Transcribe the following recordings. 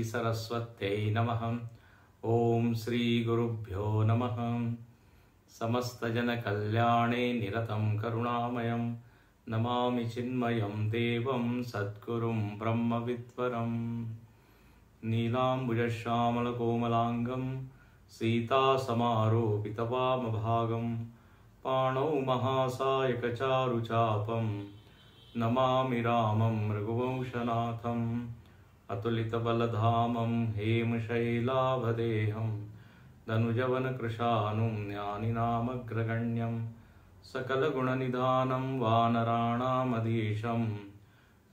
सरस्वत्यै नमः। ओम श्री गुरुभ्यो नमः। समस्त जन कल्याणे निरतं करुणामयं नमामि चिन्मयं देवं सद्गुरुं ब्रह्मविद्वरं। नीलाम्बुजश्यामलकोमलाङ्गं सीतासमारोपितवामभागं पाणौ महासायकचारुचापं नमामि रामं रघुवंशनाथम्। अतुलितबलधामं हेमशैलाभदेहं धनुजवनकृशानुं ज्ञानिनामग्रगण्यं सकलगुणनिधानं वानराणामधीशं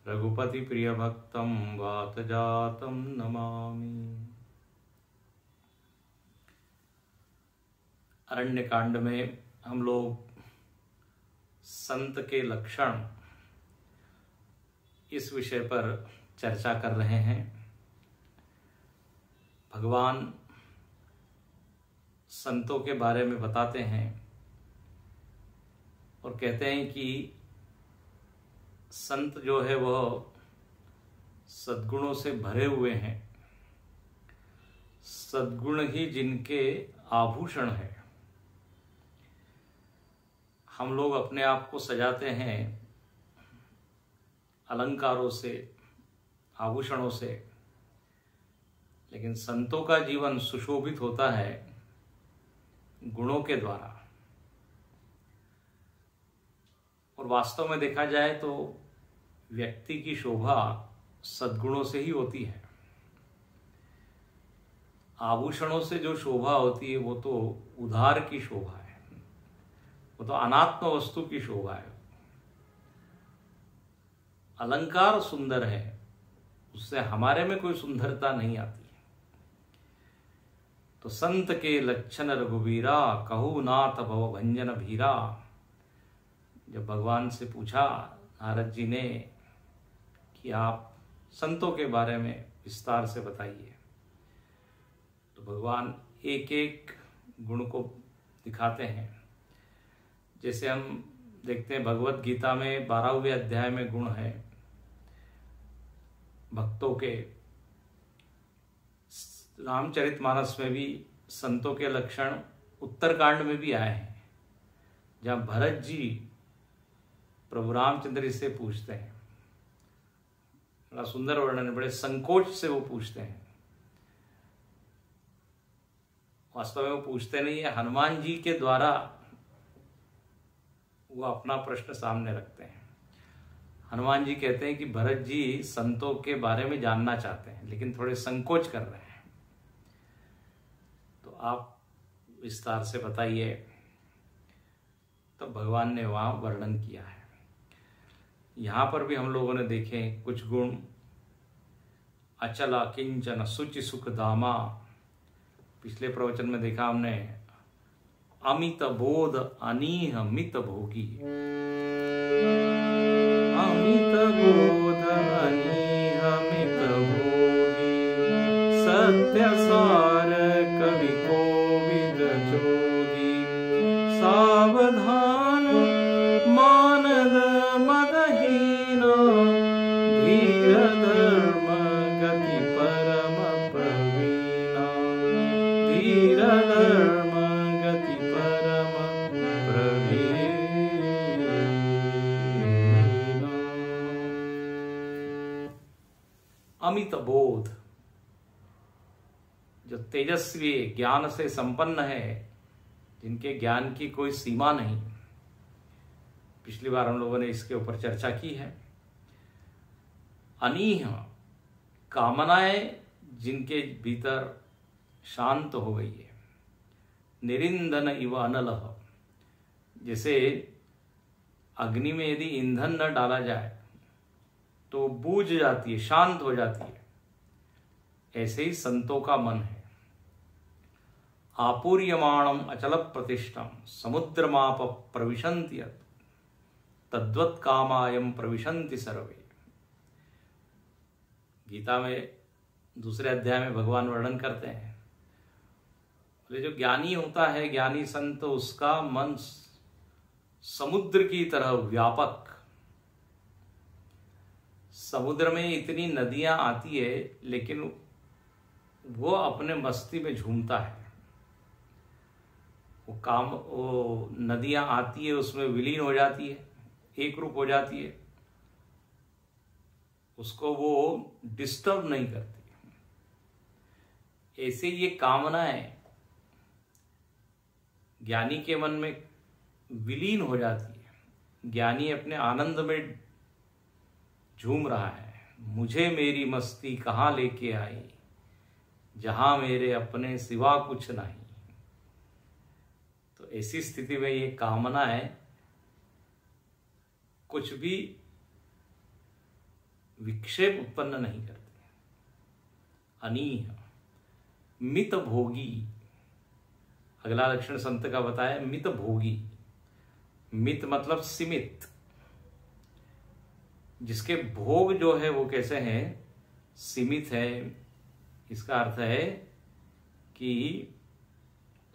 रघुपतिप्रियभक्तं वातजातं नमामि। अरण्यकांड में हम लोग संत के लक्षण इस विषय पर चर्चा कर रहे हैं। भगवान संतों के बारे में बताते हैं और कहते हैं कि संत जो है वह सद्गुणों से भरे हुए हैं, सद्गुण ही जिनके आभूषण है। हम लोग अपने आप को सजाते हैं अलंकारों से, आभूषणों से, लेकिन संतों का जीवन सुशोभित होता है गुणों के द्वारा। और वास्तव में देखा जाए तो व्यक्ति की शोभा सद्गुणों से ही होती है। आभूषणों से जो शोभा होती है वो तो उधार की शोभा है, वो तो अनात्म वस्तु की शोभा है। अलंकार सुंदर है, उससे हमारे में कोई सुंदरता नहीं आती है। तो संत के लक्षण रघुवीरा कहु नाथ भव भंजन भीरा। जब भगवान से पूछा नारद जी ने कि आप संतों के बारे में विस्तार से बताइए, तो भगवान एक एक गुण को दिखाते हैं। जैसे हम देखते हैं भगवत गीता में 12वें अध्याय में गुण है भक्तों के। रामचरितमानस में भी संतों के लक्षण उत्तरकांड में भी आए हैं, जहां भरत जी प्रभु रामचंद्र से पूछते हैं। बड़ा सुंदर वर्णन है, बड़े संकोच से वो पूछते हैं। वास्तव में वो पूछते नहीं है, हनुमान जी के द्वारा वो अपना प्रश्न सामने रखते हैं। हनुमान जी कहते हैं कि भरत जी संतों के बारे में जानना चाहते हैं लेकिन थोड़े संकोच कर रहे हैं, तो आप विस्तार से बताइए। तो भगवान ने वहां वर्णन किया है। यहां पर भी हम लोगों ने देखे कुछ गुण। अचला किंचन सुचि सुख दामा, पिछले प्रवचन में देखा हमने। अमित बोध अनीह मित भोगी, अमित बोध अनीह मित भोगी, सत्य सार कवि कोविद जोगी, सावधान मानद मदहीन, धीर धर्म गति परम प्रवीणा, धीर धर्म गति परम प्रवीणा। अमित बोध, जो तेजस्वी ज्ञान से संपन्न है, जिनके ज्ञान की कोई सीमा नहीं। पिछली बार हम लोगों ने इसके ऊपर चर्चा की है। अनीह, कामनाएं जिनके भीतर शांत हो गई है। निरिंदन इव अनलह, जैसे अग्नि में यदि ईंधन न डाला जाए तो बूझ जाती है, शांत हो जाती है। ऐसे ही संतों का मन है। आपूर्यमाणम अचल प्रतिष्ठम समुद्रमाप प्रविशन्ति तद्वत् कामायम प्रविशन्ति सर्वे। गीता में दूसरे अध्याय में भगवान वर्णन करते हैं, बोले जो ज्ञानी होता है, ज्ञानी संत, उसका मन समुद्र की तरह व्यापक, समुद्र में इतनी नदियां आती है लेकिन वो अपने मस्ती में झूमता है। वो नदियां आती है, उसमें विलीन हो जाती है, एक रूप हो जाती है, उसको वो डिस्टर्ब नहीं करती। ऐसे ये कामनाएं ज्ञानी के मन में विलीन हो जाती है। ज्ञानी अपने आनंद में झूम रहा है, मुझे मेरी मस्ती कहाँ लेके आई, जहां मेरे अपने सिवा कुछ नहीं। तो ऐसी स्थिति में ये कामनाएं कुछ भी विक्षेप उत्पन्न नहीं करती। अनीह मित भोगी, अगला लक्षण संत का बताया मित भोगी। मित मतलब सीमित, जिसके भोग जो है वो कैसे हैं, सीमित है। इसका अर्थ है कि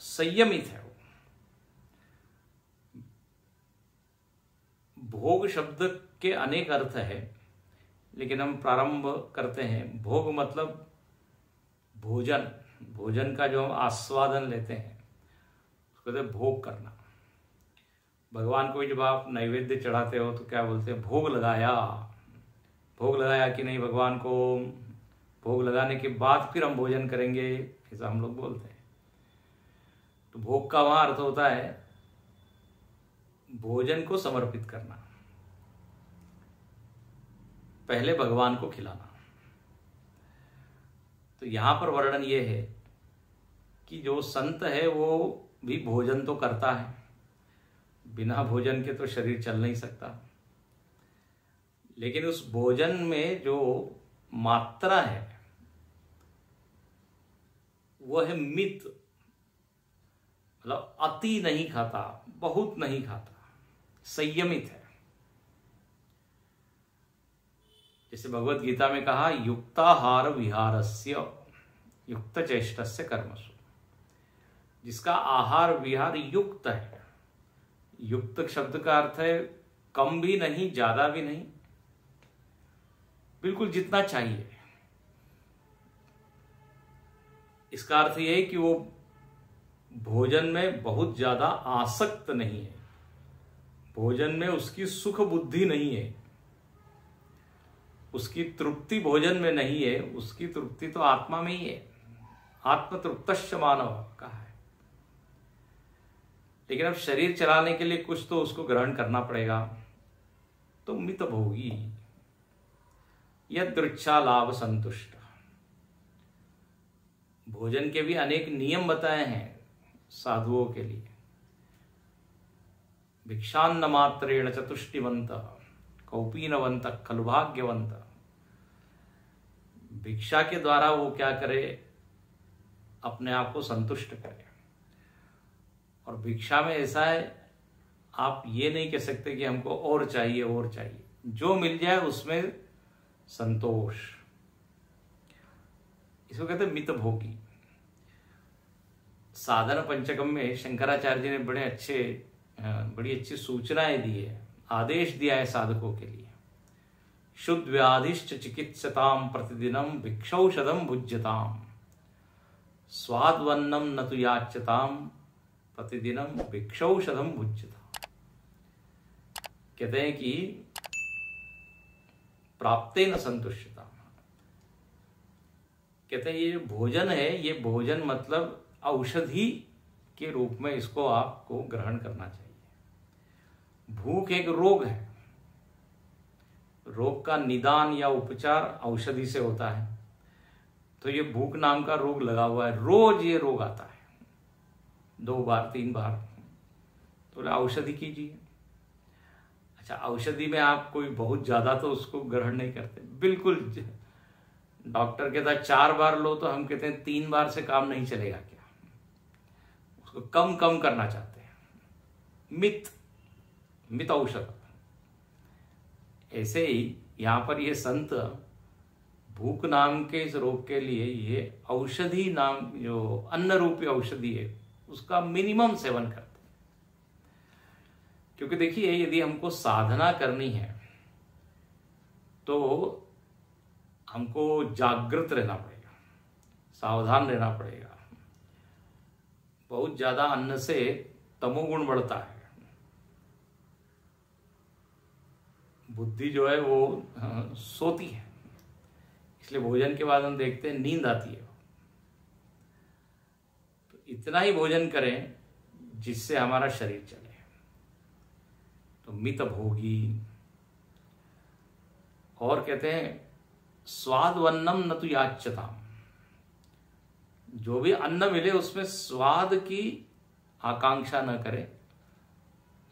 संयमित है। भोग शब्द के अनेक अर्थ है, लेकिन हम प्रारंभ करते हैं। भोग मतलब भोजन, भोजन का जो हम आस्वादन लेते हैं उसको कहते हैं भोग करना। भगवान को जब आप नैवेद्य चढ़ाते हो तो क्या बोलते हैं, भोग लगाया। भोग लगाया कि नहीं भगवान को, भोग लगाने के बाद फिर हम भोजन करेंगे, ऐसा हम लोग बोलते हैं। तो भोग का वहां अर्थ होता है भोजन को समर्पित करना, पहले भगवान को खिलाना। तो यहां पर वर्णन ये है कि जो संत है वो भी भोजन तो करता है, बिना भोजन के तो शरीर चल नहीं सकता। लेकिन उस भोजन में जो मात्रा है वो है मित, मतलब अति नहीं खाता, बहुत नहीं खाता, संयमित है। जैसे भगवत गीता में कहा, युक्ताहार विहारस्य युक्त चेष्टस्य कर्मसु, जिसका आहार विहार युक्त है। युक्त शब्द का अर्थ है कम भी नहीं, ज्यादा भी नहीं, बिल्कुल जितना चाहिए। इसका अर्थ यह है कि वो भोजन में बहुत ज्यादा आसक्त नहीं है, भोजन में उसकी सुख बुद्धि नहीं है, उसकी तृप्ति भोजन में नहीं है, उसकी तृप्ति तो आत्मा में ही है। आत्म तृप्तश्च मानव कहा है। लेकिन अब शरीर चलाने के लिए कुछ तो उसको ग्रहण करना पड़ेगा। तो मित भोगी यदृच्छा लाभ संतुष्ट। भोजन के भी अनेक नियम बताए हैं साधुओं के लिए। भिक्षान्न मात्रेण चतुष्टिवंत कौपीनवंत खलु भाग्यवंत। भिक्षा के द्वारा वो क्या करे, अपने आप को संतुष्ट करे। और भिक्षा में ऐसा है, आप ये नहीं कह सकते कि हमको और चाहिए और चाहिए, जो मिल जाए उसमें संतोष। इसको कहते हैं मित भोगी। साधन पंचकम में शंकराचार्य जी ने बड़ी अच्छी सूचनाएं दी है, आदेश दिया है साधकों के लिए। शुद्ध व्याधिश्च चिकित्सताम प्रतिदिनम भिक्षौषधम भुज्यताम स्वादवन्नम न तु याच्यताम प्रतिदिनम भिक्षौषधम भुज्यताम। कहते हैं कि प्राप्ते न संतुष्टता। कहते हैं ये जो भोजन है, ये भोजन मतलब औषधि के रूप में इसको आपको ग्रहण करना चाहिए। भूख एक रोग है, रोग का निदान या उपचार औषधि से होता है। तो ये भूख नाम का रोग लगा हुआ है, रोज ये रोग आता है, 2 बार 3 बार, तो औषधि कीजिए। अच्छा, औषधि में आप कोई बहुत ज्यादा तो उसको ग्रहण नहीं करते, बिल्कुल। डॉक्टर कहता है 4 बार लो, तो हम कहते हैं 3 बार से काम नहीं चलेगा क्या। उसको कम कम करना चाहते हैं। मित औषध। ऐसे ही यहाँ पर ये संत भूख नाम के इस रोग के लिए ये औषधि नाम जो अन्न रूपी औषधि है उसका मिनिमम सेवन करते हैं। क्योंकि देखिए, यदि हमको साधना करनी है तो हमको जागृत रहना पड़ेगा, सावधान रहना पड़ेगा। बहुत ज्यादा अन्न से तमोगुण बढ़ता है, बुद्धि जो है वो सोती है, इसलिए भोजन के बाद हम देखते हैं नींद आती है। तो इतना ही भोजन करें जिससे हमारा शरीर चले। तो मित भोगी। और कहते हैं स्वादवन्नम न तु याच्यताम। जो भी अन्न मिले उसमें स्वाद की आकांक्षा न करें,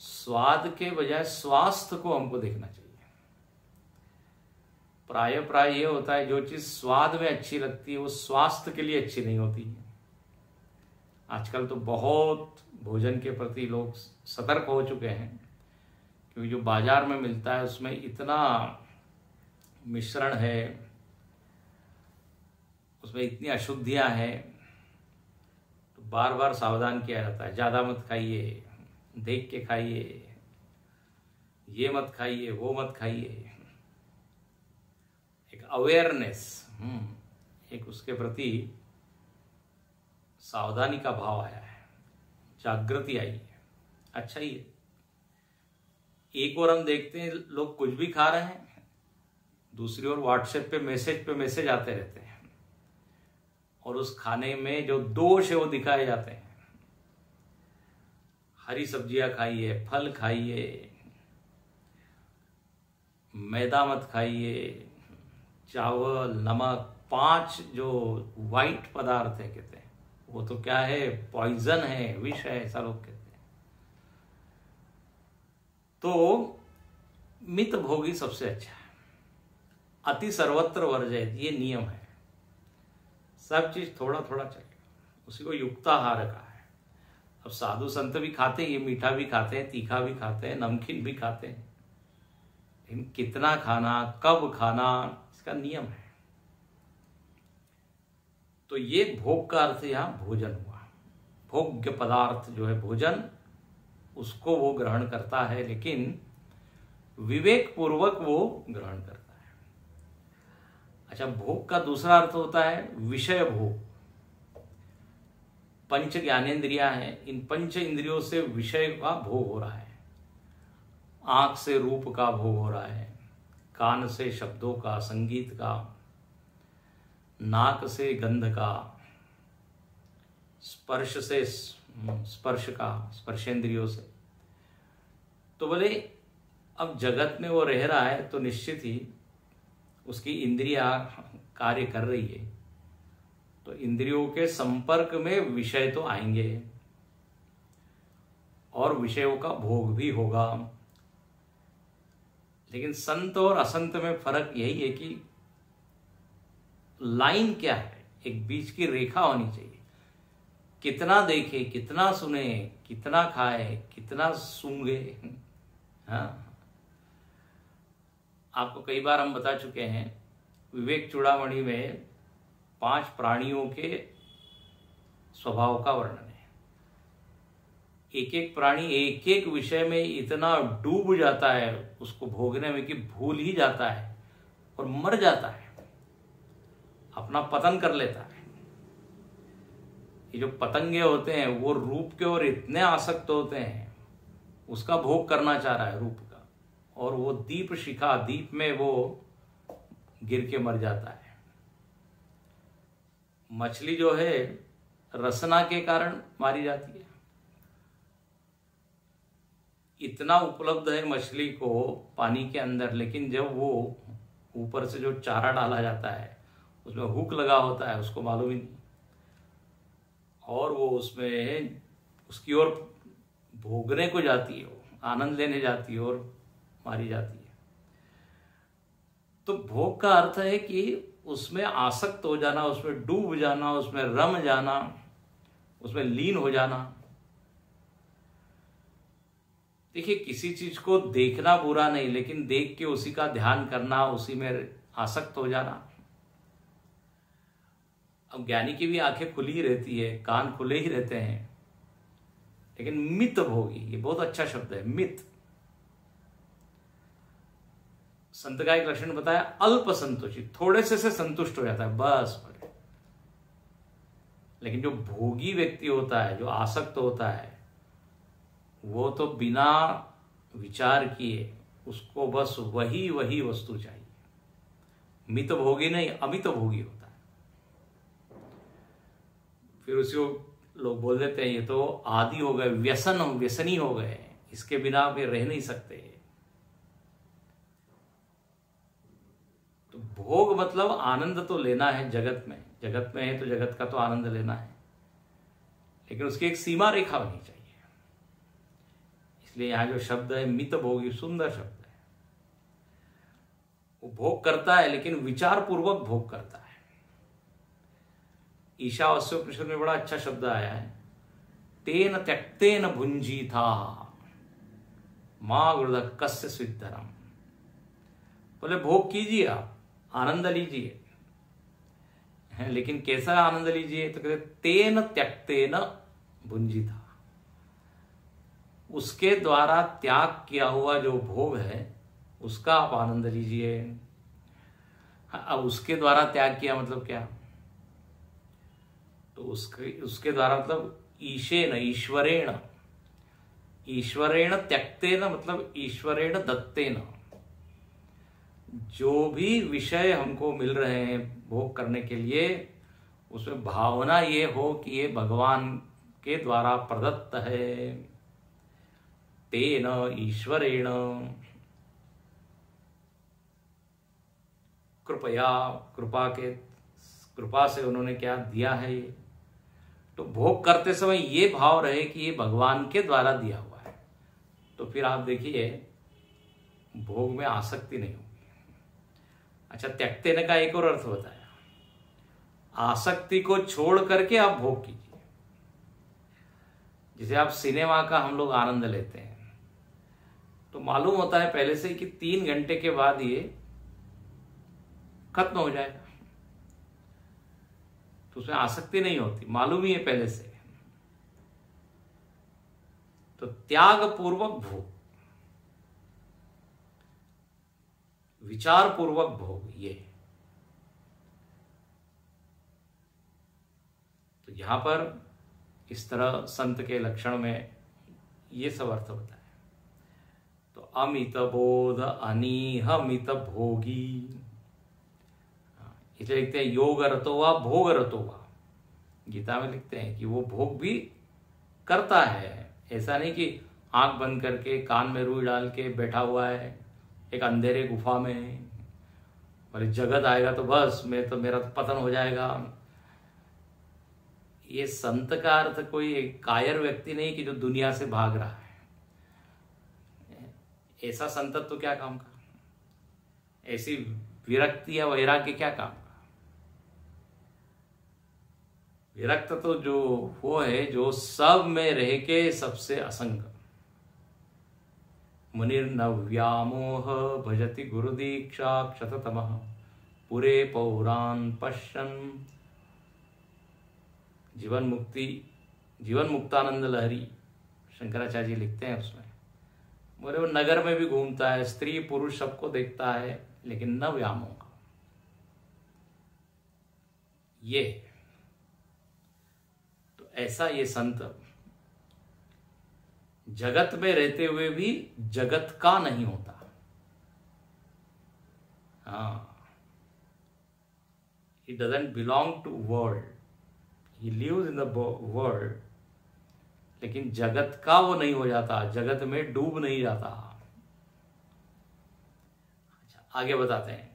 स्वाद के बजाय स्वास्थ्य को हमको देखना चाहिए। प्राय ये होता है जो चीज स्वाद में अच्छी लगती है वो स्वास्थ्य के लिए अच्छी नहीं होती है। आजकल तो बहुत भोजन के प्रति लोग सतर्क हो चुके हैं, क्योंकि जो बाजार में मिलता है उसमें इतना मिश्रण है, उसमें इतनी अशुद्धियां हैं, तो बार बार सावधान किया जाता है। ज़्यादा मत खाइए, देख के खाइए, ये मत खाइए, वो मत खाइए। एक अवेयरनेस, एक उसके प्रति सावधानी का भाव आया है, जागृति आई है। अच्छा ही है। एक ओर हम देखते हैं लोग कुछ भी खा रहे हैं, दूसरी ओर व्हाट्सएप पे मैसेज आते रहते हैं, और उस खाने में जो दोष है वो दिखाए जाते हैं। हरी सब्जियां खाइए, फल खाइए, मैदा मत खाइए, चावल, नमक, 5 जो वाइट पदार्थ है कहते हैं वो तो क्या है, पॉइजन है, विष है, ऐसा लोग कहते हैं। तो मित भोगी सबसे अच्छा है। अति सर्वत्र वर्जयत, ये नियम है। सब चीज थोड़ा थोड़ा चलेगा, उसी को युक्ताहार कहा है। अब साधु संत भी खाते हैं, ये मीठा भी खाते हैं, तीखा भी खाते हैं, नमकीन भी खाते हैं, लेकिन कितना खाना, कब खाना, इसका नियम है। तो ये भोग का अर्थ यहां भोजन हुआ। भोग्य पदार्थ जो है भोजन, उसको वो ग्रहण करता है, लेकिन विवेक पूर्वक वो ग्रहण करता है। अच्छा, भोग का दूसरा अर्थ होता है विषय भोग। पंच ज्ञानेन्द्रियां हैं, इन पंच इंद्रियों से विषय का भोग हो रहा है। आंख से रूप का भोग हो रहा है, कान से शब्दों का, संगीत का, नाक से गंध का, स्पर्श से स्पर्श का, स्पर्शेंद्रियों से। तो बोले अब जगत में वो रह रहा है तो निश्चित ही उसकी इंद्रियां कार्य कर रही है, तो इंद्रियों के संपर्क में विषय तो आएंगे और विषयों का भोग भी होगा। लेकिन संत और असंत में फर्क यही है कि लाइन क्या है, एक बीच की रेखा होनी चाहिए। कितना देखे, कितना सुने, कितना खाए, कितना सूंघे। हाँ, आपको कई बार हम बता चुके हैं, विवेक चूड़ामणि में 5 प्राणियों के स्वभाव का वर्णन है। एक एक प्राणी एक एक विषय में इतना डूब जाता है उसको भोगने में कि भूल ही जाता है और मर जाता है, अपना पतन कर लेता है। ये जो पतंगे होते हैं वो रूप के ओर इतने आसक्त होते हैं, उसका भोग करना चाह रहा है रूप का, और वो दीप शिखा, दीप में वो गिर के मर जाता है। मछली जो है रसना के कारण मारी जाती है। इतना उपलब्ध है मछली को पानी के अंदर, लेकिन जब वो ऊपर से जो चारा डाला जाता है उसमें हुक लगा होता है, उसको मालूम ही नहीं, और वो उसमें उसकी ओर भोगने को जाती है, वो आनंद लेने जाती है और मारी जाती है। तो भोग का अर्थ है कि उसमें आसक्त हो जाना, उसमें डूब जाना, उसमें रम जाना, उसमें लीन हो जाना, देखिए, किसी चीज को देखना बुरा नहीं, लेकिन देख के उसी का ध्यान करना, उसी में आसक्त हो जाना। अब ज्ञानी की भी आंखें खुली रहती है, कान खुले ही रहते हैं, लेकिन मित भोगी, ये बहुत अच्छा शब्द है, मित। संत का एक लक्षण बताया, अल्प संतुष्टि, थोड़े से संतुष्ट हो जाता है बस। लेकिन जो भोगी व्यक्ति होता है, जो आसक्त होता है, वो तो बिना विचार किए उसको बस वही वही वस्तु चाहिए। मित भोगी नहीं, अमित भोगी होता है। फिर उसी को लोग बोल देते हैं ये तो आदी हो गए, व्यसनी हो गए, इसके बिना वे रह नहीं सकते। तो भोग मतलब आनंद तो लेना है जगत में है तो जगत का तो आनंद लेना है, लेकिन उसकी एक सीमा रेखा होनी चाहिए। इसलिए यहां जो शब्द है मित भोगी, सुंदर शब्द है। वो भोग करता है, लेकिन विचार पूर्वक भोग करता है। ईशावास्योपनिषद में बड़ा अच्छा शब्द आया है, तेन त्यक्तेन भुंजी था मां गुरुद कस्य स्विद्धरम। बोले भोग कीजिए, आप आनंद लीजिए, लेकिन कैसा आनंद लीजिए? तो कहते तेन त्यक्तेन भुंजी था, उसके द्वारा त्याग किया हुआ जो भोग है उसका आप आनंद लीजिए। अब उसके द्वारा त्याग किया मतलब क्या? तो उसके द्वारा मतलब ईशेन, ईश्वरेण त्यक्तेन मतलब ईश्वरेण दत्तेन। जो भी विषय हमको मिल रहे हैं भोग करने के लिए, उसमें भावना ये हो कि ये भगवान के द्वारा प्रदत्त है। तेन ईश्वरेण कृपा से उन्होंने क्या दिया है ये। तो भोग करते समय ये भाव रहे कि ये भगवान के द्वारा दिया हुआ है, तो फिर आप देखिए भोग में आसक्ति नहीं होगी। अच्छा, त्यक्तेन का एक और अर्थ बताया, आसक्ति को छोड़ करके आप भोग कीजिए। जैसे आप सिनेमा का हम लोग आनंद लेते हैं, तो मालूम होता है पहले से कि 3 घंटे के बाद ये खत्म हो जाएगा, तो उसमें आसक्ति नहीं होती, मालूम ही है पहले से। तो त्याग पूर्वक भोग, विचार पूर्वक भोग, ये तो यहां पर इस तरह संत के लक्षण में ये सब अर्थ बताया। तो अमित बोध अनीहमित भोगी, इसलिए लिखते हैं योग रतो वा भोग रतो वा। गीता में लिखते हैं कि वो भोग भी करता है, ऐसा नहीं कि आंख बंद करके कान में रुई डाल के बैठा हुआ है एक अंधेरे गुफा में, और जगत आएगा तो बस मेरा तो पतन हो जाएगा। ये संत का अर्थ कोई कायर व्यक्ति नहीं कि जो दुनिया से भाग रहा है। ऐसा संतत्व तो क्या काम का, ऐसी विरक्ति या वैराग्य क्या काम का। विरक्त तो जो वो है जो सब में रह के सबसे असंग। मुनिर्न व्यामोह भजति गुरुदीक्षा क्षततमः पुरे पौरान पश्यन्। जीवन मुक्तानंद लहरी शंकराचार्य जी लिखते हैं उसमें, बोले वो नगर में भी घूमता है, स्त्री पुरुष सबको देखता है, लेकिन न व्यामोह। ये तो ऐसा ये संत जगत में रहते हुए भी जगत का नहीं होता। he doesn't belong to world, he lives in the world, लेकिन जगत का वो नहीं हो जाता, जगत में डूब नहीं जाता। अच्छा, आगे बताते हैं,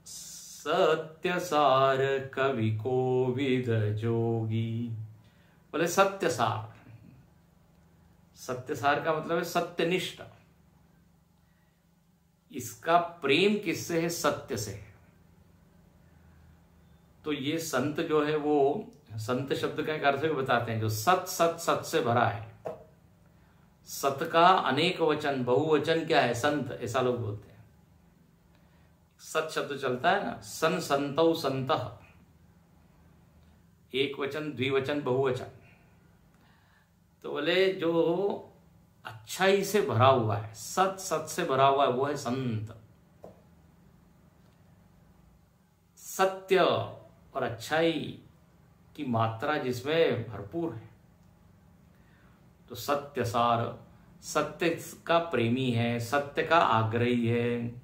सत्य सार कवि कोविद जोगी। बोले सत्य सार, सत्य सार का मतलब है सत्यनिष्ठ। इसका प्रेम किससे है? सत्य से। तो ये संत जो है वो, संत शब्द का एक अर्थ भी बताते हैं, जो सत सत सत से भरा है, सत का अनेक वचन, बहुवचन क्या है? संत, ऐसा लोग बोलते हैं। सत शब्द चलता है ना, सन संतौ संतः, एक वचन, द्विवचन, बहुवचन। तो बोले जो अच्छाई से भरा हुआ है, सत सत से भरा हुआ है, वो है संत। सत्य और अच्छाई की मात्रा जिसमें भरपूर है, तो सत्य सार, सत्य का प्रेमी है, सत्य का आग्रही है,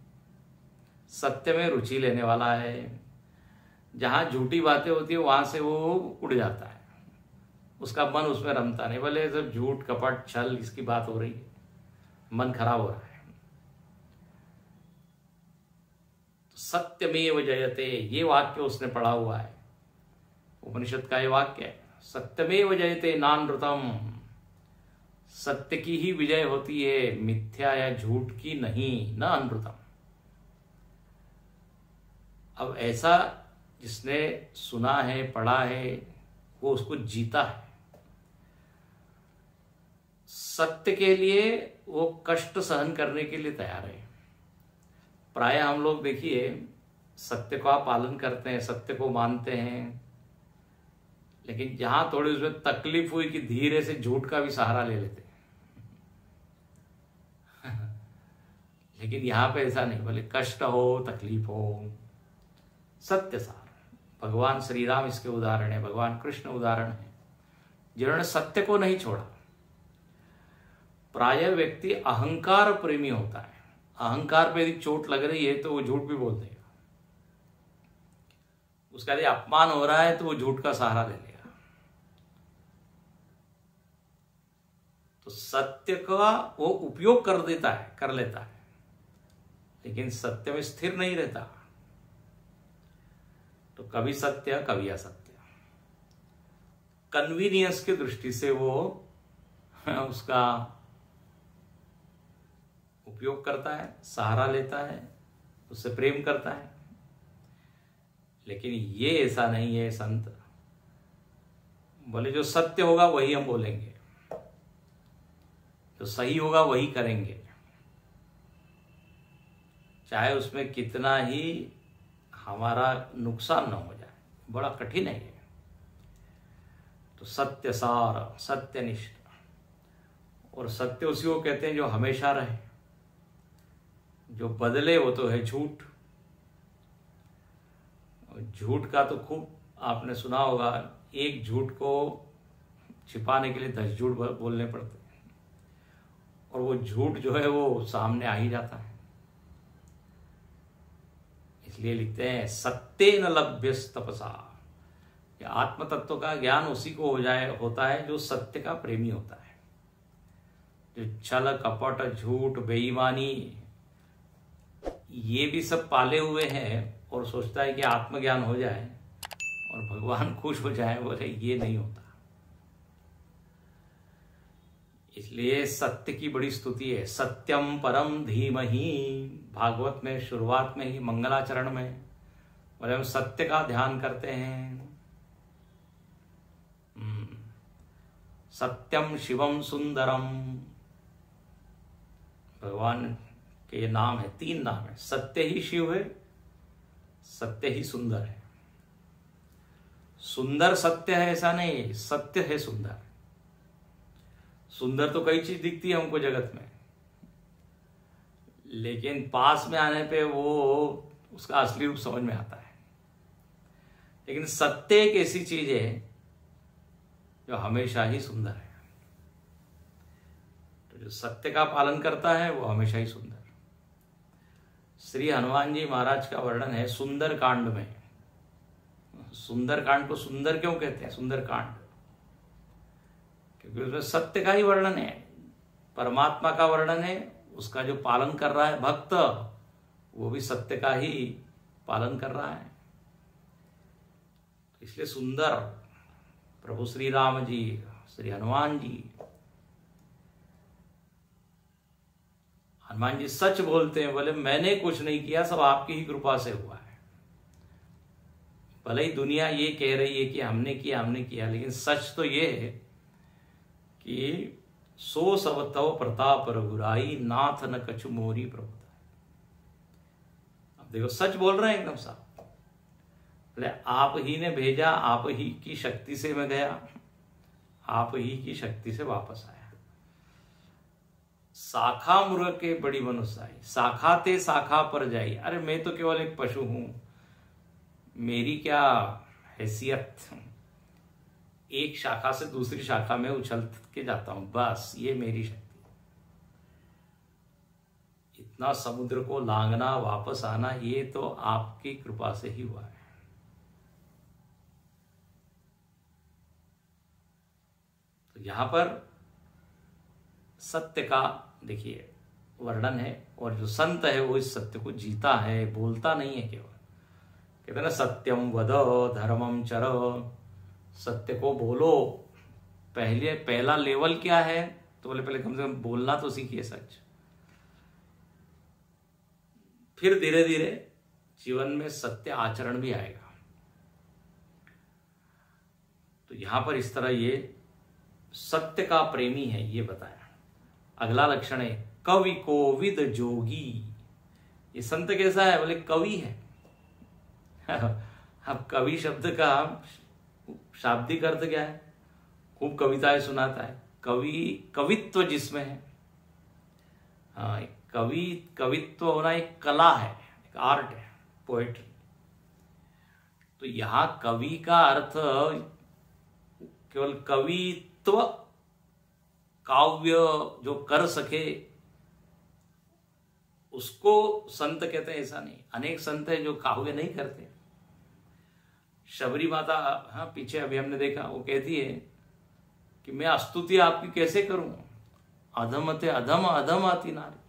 सत्य में रुचि लेने वाला है। जहां झूठी बातें होती है वहां से वो उड़ जाता है, उसका मन उसमें रमता नहीं। बोले जब झूठ कपट छल इसकी बात हो रही है, मन खराब हो रहा है। तो सत्यमेव जयते, ये वाक्य उसने पढ़ा हुआ है, उपनिषद का ये वाक्य है, सत्यमेव जयते नानृतम, सत्य की ही विजय होती है, मिथ्या या झूठ की नहीं, न अनृतम। अब ऐसा जिसने सुना है, पढ़ा है, वो उसको जीता है। सत्य के लिए वो कष्ट सहन करने के लिए तैयार है। प्राय हम लोग देखिए सत्य का पालन करते हैं, सत्य को मानते हैं, लेकिन जहां थोड़ी उसमें तकलीफ हुई कि धीरे से झूठ का भी सहारा ले लेते हैं। लेकिन यहां पे ऐसा नहीं, बोले कष्ट हो, तकलीफ हो, सत्य सार। भगवान श्री राम इसके उदाहरण है, भगवान कृष्ण उदाहरण है, जिन्होंने सत्य को नहीं छोड़ा। प्राय व्यक्ति अहंकार प्रेमी होता है, अहंकार पे यदि चोट लग रही है तो वो झूठ भी बोल देगा, उसका यदि अपमान हो रहा है तो वो झूठ का सहारा ले लेगा। तो सत्य का वो उपयोग कर देता है, कर लेता है, लेकिन सत्य में स्थिर नहीं रहता। तो कभी सत्य, कभी असत्य। कन्वीनियंस की दृष्टि से वो उसका उपयोग करता है, सहारा लेता है, उससे प्रेम करता है। लेकिन ये ऐसा नहीं है संत। बोले जो सत्य होगा वही हम बोलेंगे, जो सही होगा वही करेंगे, चाहे उसमें कितना ही हमारा नुकसान न हो जाए। बड़ा कठिन है ये। तो सत्य सार, सत्यनिष्ठ, और सत्य उसी को कहते हैं जो हमेशा रहे, जो बदले वो तो है झूठ। झूठ का तो खूब आपने सुना होगा, एक झूठ को छिपाने के लिए 10 झूठ बोलने पड़ते हैं, और वो झूठ जो है वो सामने आ ही जाता है। इसलिए लिखते हैं सत्य न लभ्यस तपसा, आत्म तत्व का ज्ञान उसी को होता है जो सत्य का प्रेमी होता है। जो छल कपट झूठ बेईमानी ये भी सब पाले हुए हैं और सोचता है कि आत्मज्ञान हो जाए और भगवान खुश हो जाए, बोले ये नहीं होता। इसलिए सत्य की बड़ी स्तुति है। सत्यम परम धीमहि, भागवत में शुरुआत में ही मंगलाचरण में बोले हम सत्य का ध्यान करते हैं। सत्यम शिवम सुंदरम, भगवान के नाम है, 3 नाम है। सत्य ही शिव है, सत्य ही सुंदर है। सुंदर सत्य है ऐसा नहीं, सत्य है सुंदर। सुंदर तो कई चीज दिखती है हमको जगत में, लेकिन पास में आने पे वो उसका असली रूप समझ में आता है। लेकिन सत्य एक ऐसी चीज है जो हमेशा ही सुंदर है। तो जो सत्य का पालन करता है वो हमेशा ही सुंदर। श्री हनुमान जी महाराज का वर्णन है सुंदर कांड में। सुंदर कांड को सुंदर क्यों कहते हैं? सुंदर कांड क्योंकि उसमें सत्य का ही वर्णन है, परमात्मा का वर्णन है। उसका जो पालन कर रहा है भक्त, वो भी सत्य का ही पालन कर रहा है। इसलिए सुंदर प्रभु श्री राम जी, श्री हनुमान जी। हनुमान जी सच बोलते हैं, बोले मैंने कुछ नहीं किया, सब आपकी ही कृपा से हुआ है। भले ही दुनिया ये कह रही है कि हमने किया, लेकिन सच तो ये है कि सो सब तव प्रताप रघुराई, नाथ न कछु मोरी प्रभु। अब देखो सच बोल रहे हैं एकदम साफ। बोले आप ही ने भेजा, आप ही की शक्ति से मैं गया, आप ही की शक्ति से वापस आया। शाखा मुर्ग के बड़ी मनुष्य, शाखा ते शाखा पर जाई। अरे मैं तो केवल एक पशु हूं, मेरी क्या हैसियत, एक शाखा से दूसरी शाखा में उछल के जाता हूं, बस ये मेरी शक्ति। इतना समुद्र को लांघना, वापस आना, ये तो आपकी कृपा से ही हुआ है। तो यहां पर सत्य का देखिए वर्णन है, और जो संत है वो इस सत्य को जीता है, बोलता नहीं है केवल। कहते ना सत्यम वद धर्मम चर, सत्य को बोलो। पहला लेवल क्या है, तो बोले पहले कम से कम बोलना तो सीखिए सच, फिर धीरे धीरे जीवन में सत्य आचरण भी आएगा। तो यहां पर इस तरह ये सत्य का प्रेमी है ये बताया। अगला लक्षण है कवि कोविद जोगी। ये संत कैसा है, बोले कवि है। अब कवि शब्द का शाब्दिक अर्थ क्या है, खूब कविताएं सुनाता है, कवित्व जिसमें है। हाँ, कवित्व होना एक कला है, एक आर्ट है, पोएट्री। तो यहां कवि का अर्थ केवल कवित्व, काव्य जो कर सके उसको संत कहते हैं, ऐसा नहीं। अनेक संत है जो काव्य नहीं करते। शबरी माता, हाँ पीछे अभी हमने देखा, वो कहती है कि मैं स्तुति आपकी कैसे करूं, अधमते अधम अधम आती नारी।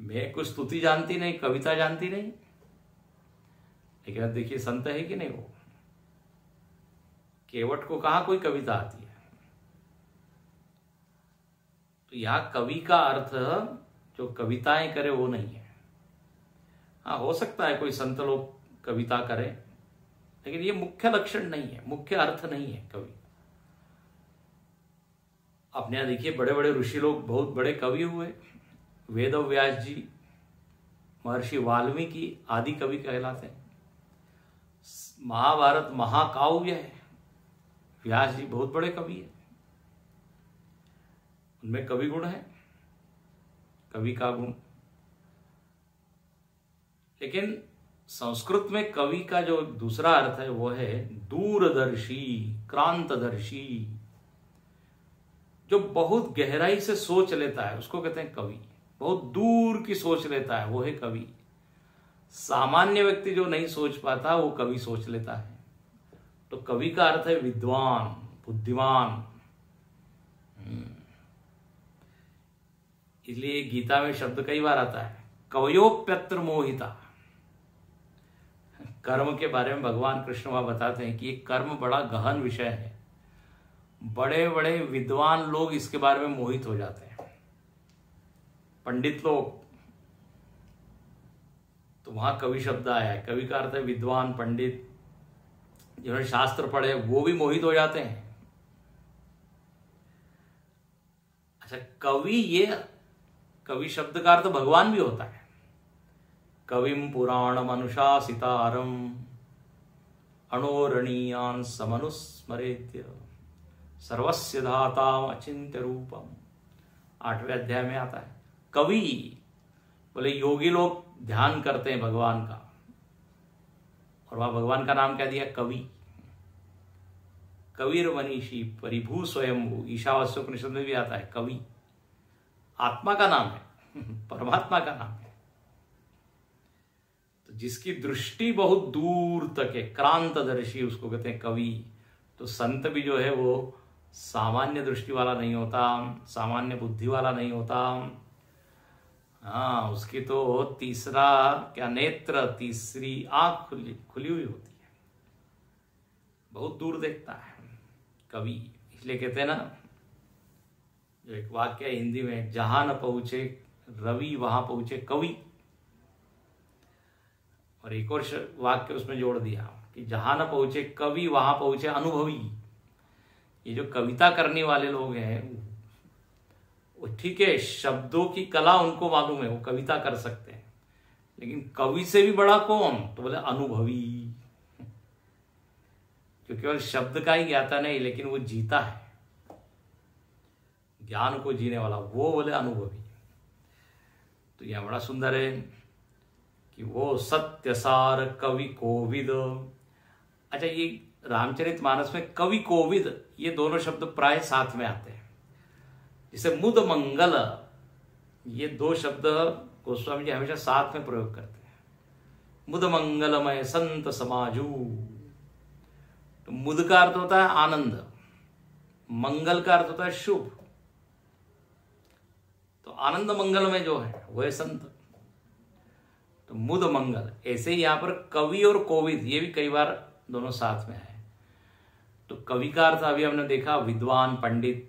मैं कुछ स्तुति जानती नहीं, कविता जानती नहीं, लेकिन देखिए संत है कि नहीं, वो केवट को कहा कोई कविता आती है। तो यहां कवि का अर्थ जो कविताएं करे वो नहीं है। हाँ, हो सकता है कोई संत लोग कविता करे, लेकिन ये मुख्य लक्षण नहीं है, मुख्य अर्थ नहीं है कवि। अपने यहां देखिए बड़े बड़े ऋषि लोग बहुत बड़े कवि हुए। वेद व्यास जी, महर्षि वाल्मीकि आदि कवि कहलाते हैं। महाभारत महाकाव्य है, व्यास जी बहुत बड़े कवि हैं, उनमें कवि गुण है, कवि का गुण। लेकिन संस्कृत में कवि का जो दूसरा अर्थ है वो है दूरदर्शी, क्रांतदर्शी। जो बहुत गहराई से सोच लेता है उसको कहते हैं कवि। बहुत दूर की सोच लेता है वो है कवि। सामान्य व्यक्ति जो नहीं सोच पाता वो कवि सोच लेता है। तो कवि का अर्थ है विद्वान, बुद्धिमान। इसलिए गीता में शब्द कई बार आता है कवयोप्यत्र मोहिता। कर्म के बारे में भगवान कृष्ण वहां बताते हैं कि ये कर्म बड़ा गहन विषय है, बड़े बड़े विद्वान लोग इसके बारे में मोहित हो जाते हैं, पंडित लोग। तो वहां कवि शब्द आया है। कवि का अर्थ है विद्वान, पंडित, जिन्होंने शास्त्र पढ़े वो भी मोहित हो जाते हैं। अच्छा, कवि, ये कवि शब्द का अर्थ भगवान भी होता है। कविम पुराणम अनुशासितारम अणोरणीयान समनुस्मरेत्य सर्वस्य धाताम अचिंत्य रूपम। 8वें अध्याय में आता है कवि। बोले योगी लोग ध्यान करते हैं भगवान का, और वहां भगवान का नाम क्या दिया, कवि। कविर मनीषी परिभू स्वयंभू, ईशावास्योपनिषद में भी आता है कवि। आत्मा का नाम है, परमात्मा का नाम है। तो जिसकी दृष्टि बहुत दूर तक है, क्रांतदर्शी, उसको कहते हैं कवि। तो संत भी जो है वो सामान्य दृष्टि वाला नहीं होता, सामान्य बुद्धि वाला नहीं होता। हाँ, उसकी तो तीसरा क्या नेत्र, तीसरी आंख खुली हुई होती है, बहुत दूर देखता है कवि। इसलिए कहते हैं ना, जो एक वाक्य है हिंदी में, जहां न पहुंचे रवि वहां पहुंचे कवि। और एक और वाक्य उसमें जोड़ दिया कि जहां न पहुंचे कवि वहां पहुंचे अनुभवी। ये जो कविता करने वाले लोग हैं वो ठीक है, शब्दों की कला उनको मालूम है, वो कविता कर सकते हैं, लेकिन कवि से भी बड़ा कौन? तो बोले अनुभवी, जो केवल शब्द का ही ज्ञाता नहीं लेकिन वो जीता है, ज्ञान को जीने वाला, वो बोले अनुभवी। तो यह बड़ा सुंदर है कि वो सत्यसार कवि कोविद। अच्छा, ये रामचरितमानस में कवि कोविद ये दोनों शब्द प्राय साथ में आते हैं। जैसे मुद मंगल, ये दो शब्द गोस्वामी जी हमेशा साथ में प्रयोग करते हैं। मुद मंगलमय संत समाजू, तो मुद का अर्थ होता है आनंद, मंगल का अर्थ होता है शुभ, तो आनंद मंगल में जो है वह संत, तो मुद मंगल। ऐसे ही यहां पर कवि और कोविद ये भी कई बार दोनों साथ में है। तो कवि का अर्थ अभी हमने देखा विद्वान पंडित,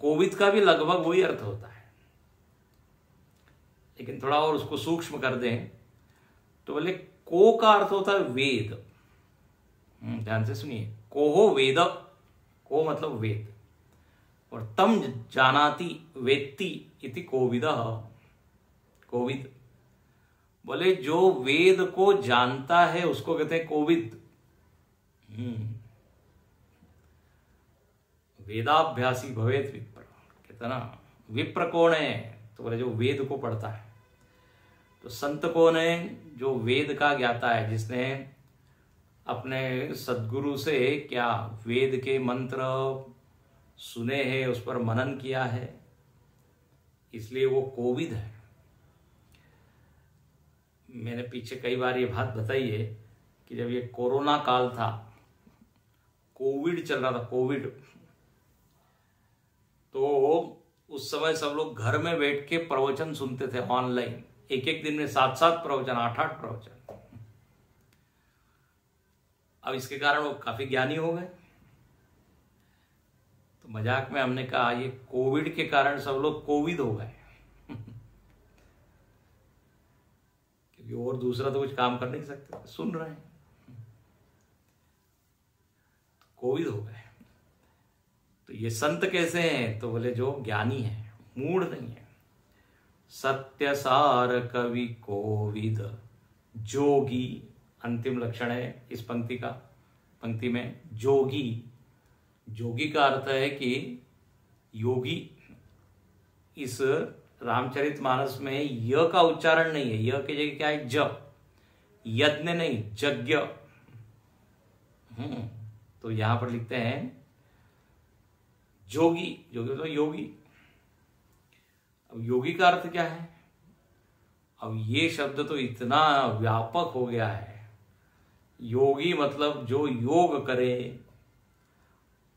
कोविद का भी लगभग वही अर्थ होता है, लेकिन थोड़ा और उसको सूक्ष्म कर दें तो बोले को का अर्थ होता है वेद। ध्यान से सुनिए, को हो वेद, को मतलब वेद, और तम जानाति वेत्ति इति कोविदः, कोविद बोले जो वेद को जानता है उसको कहते हैं कोविद। वेदाभ्यासी भवेत विप्र, कहते ना विप्र कौन है? तो बोले जो वेद को पढ़ता है। तो संत कौन है? जो वेद का ज्ञाता है, जिसने अपने सद्गुरु से क्या वेद के मंत्र सुने हैं, उस पर मनन किया है, इसलिए वो कोविद है। मैंने पीछे कई बार ये बात बताई है कि जब ये कोरोना काल था, कोविड चल रहा था, कोविड, तो उस समय सब लोग घर में बैठ के प्रवचन सुनते थे ऑनलाइन, एक एक दिन में 7-7 प्रवचन, 8-8 प्रवचन। अब इसके कारण वो काफी ज्ञानी हो गए। तो मजाक में हमने कहा ये कोविड के कारण सब लोग कोविद हो गए क्योंकि और दूसरा तो कुछ काम कर नहीं सकते, सुन रहे हैं, तो कोविद हो गए। तो ये संत कैसे हैं? तो बोले जो ज्ञानी है, मूढ़ नहीं है। सत्यसार कवि कोविद जोगी, अंतिम लक्षण है इस पंक्ति में जोगी। जोगी का अर्थ है कि योगी। इस रामचरितमानस में य का उच्चारण नहीं है, य की जगह क्या है? ज, यज्ञ नहीं, यज्ञ। तो यहां पर लिखते हैं जोगी, जोगी मतलब योगी। अब योगी का अर्थ क्या है? अब ये शब्द तो इतना व्यापक हो गया है। योगी मतलब जो योग करे।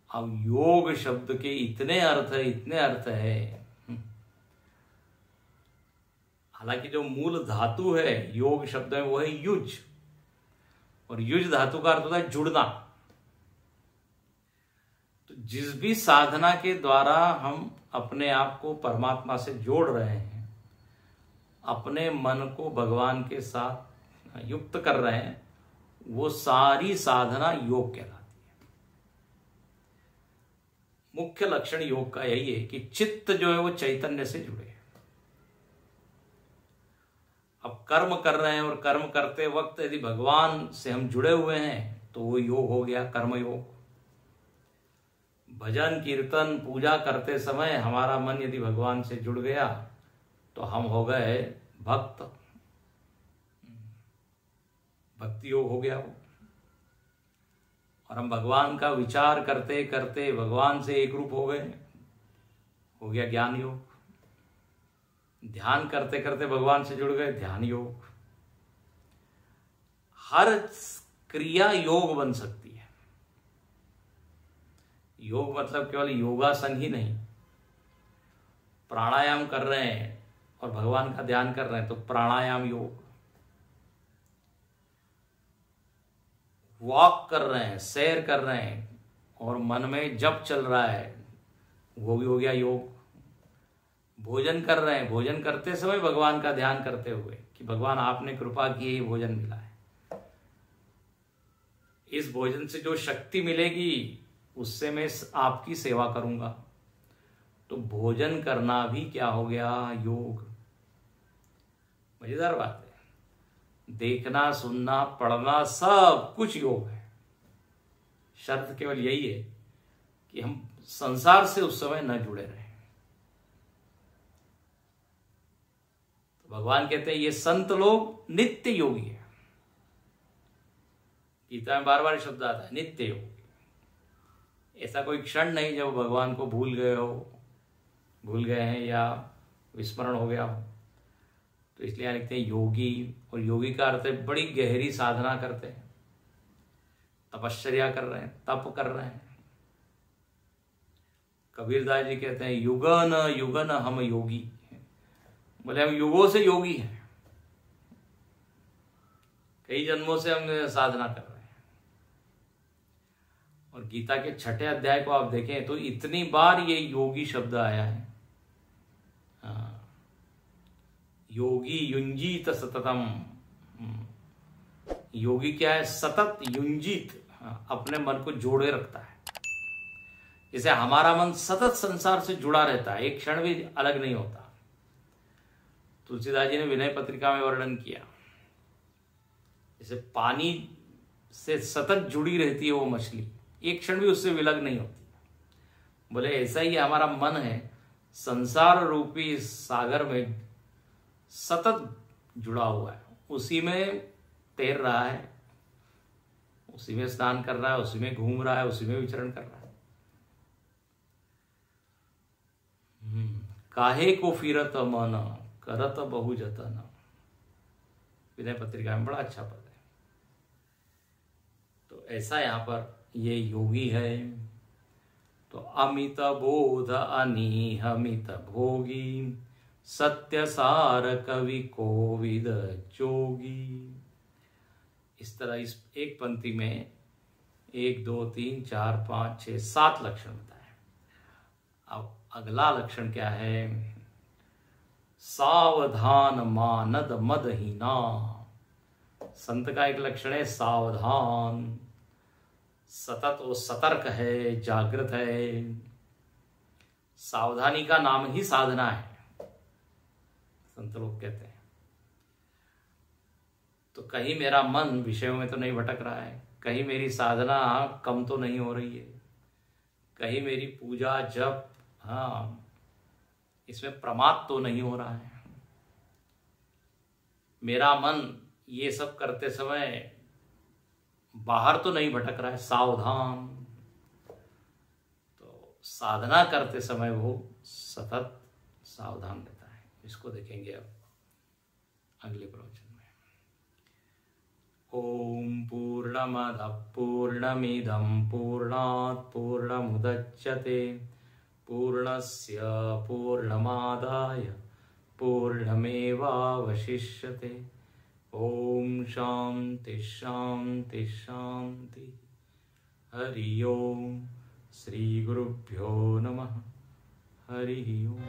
अब योग शब्द के इतने अर्थ है। हालांकि जो मूल धातु है योग शब्द में वो है युज, और युज धातु का अर्थ होता है जुड़ना। तो जिस भी साधना के द्वारा हम अपने आप को परमात्मा से जोड़ रहे हैं, अपने मन को भगवान के साथ युक्त कर रहे हैं, वो सारी साधना योग कहलाती है। मुख्य लक्षण योग का यही है कि चित्त जो है वो चैतन्य से जुड़े। अब कर्म कर रहे हैं और कर्म करते वक्त यदि भगवान से हम जुड़े हुए हैं तो वो योग हो गया, कर्म योग। भजन कीर्तन पूजा करते समय हमारा मन यदि भगवान से जुड़ गया तो हम हो गए भक्त, भक्ति योग हो गया वो। और हम भगवान का विचार करते करते भगवान से एक रूप हो गए, हो गया ज्ञान योग। ध्यान करते करते भगवान से जुड़ गए, ध्यान योग। हर क्रिया योग बन सकती है। योग मतलब केवल योगासन ही नहीं, प्राणायाम कर रहे हैं और भगवान का ध्यान कर रहे हैं तो प्राणायाम योग। वॉक कर रहे हैं, सैर कर रहे हैं और मन में जप चल रहा है, वो भी हो गया योग। भोजन कर रहे हैं, भोजन करते समय भगवान का ध्यान करते हुए कि भगवान आपने कृपा की है, भोजन मिला है, इस भोजन से जो शक्ति मिलेगी उससे मैं आपकी सेवा करूंगा। तो भोजन करना भी क्या हो गया? योग। मजेदार बात है, देखना, सुनना, पढ़ना सब कुछ योग है। शर्त केवल यही है कि हम संसार से उस समय न जुड़े रहें। तो भगवान कहते हैं ये संत लोग नित्य योगी है। गीता में बार बार शब्द आता है नित्य योगी। ऐसा कोई क्षण नहीं जब भगवान को भूल गए हैं या विस्मरण हो गया हो। तो इसलिए यहाँ लिखते हैं योगी, और योगी का अर्थ है बड़ी गहरी साधना करते हैं, तपश्चर्या कर रहे हैं, तप कर रहे हैं। कबीरदास जी कहते हैं युगन युगन हम योगी, बोले हम युगों से योगी हैं, कई जन्मों से हम साधना कर रहे हैं। और गीता के 6ठे अध्याय को आप देखें तो इतनी बार ये योगी शब्द आया है। योगी युंजीत सततम। योगी क्या है? सतत युंजीत, अपने मन को जोड़े रखता है। जैसे हमारा मन सतत संसार से जुड़ा रहता है, एक क्षण भी अलग नहीं होता। तुलसीदास जी ने विनय पत्रिका में वर्णन किया, जैसे पानी से सतत जुड़ी रहती है वो मछली, एक क्षण भी उससे विलग नहीं होती। बोले ऐसा ही हमारा मन है, संसार रूपी सागर में सतत जुड़ा हुआ है, उसी में तैर रहा है, उसी में स्नान कर रहा है, उसी में घूम रहा है, उसी में विचरण कर रहा है। काहे को फिरत मन करत बहु जतन। विनय पत्रिका में बड़ा अच्छा पद है। तो ऐसा यहां पर ये योगी है। तो अमित बोध अनिहमित भोगी, सत्य सार कवि कोविद जोगी। इस तरह इस एक पंक्ति में 1 2 3 4 5 6 7 लक्षण बताए। अब अगला लक्षण क्या है? सावधान मानद मदहीना। संत का एक लक्षण है सावधान, सतत वो सतर्क है, जागृत है। सावधानी का नाम ही साधना है, संत लोग कहते हैं। तो कहीं मेरा मन विषयों में तो नहीं भटक रहा है, कहीं मेरी साधना कम तो नहीं हो रही है, कहीं मेरी पूजा जप इसमें प्रमाद तो नहीं हो रहा है, मेरा मन ये सब करते समय बाहर तो नहीं भटक रहा है, सावधान। तो साधना करते समय वो सतत सावधान रहता है। इसको देखेंगे अब अगले प्रवचन में। ओम पूर्णमदः पूर्णमिदं पूर्णात् पूर्णमुदच्यते पूर्णस्य पूर्णमादाय पूर्णमेवावशिष्यते। ओम शांति शांति शांति। हरि ओम। श्री गुरुभ्यो नमः। हरि ओम।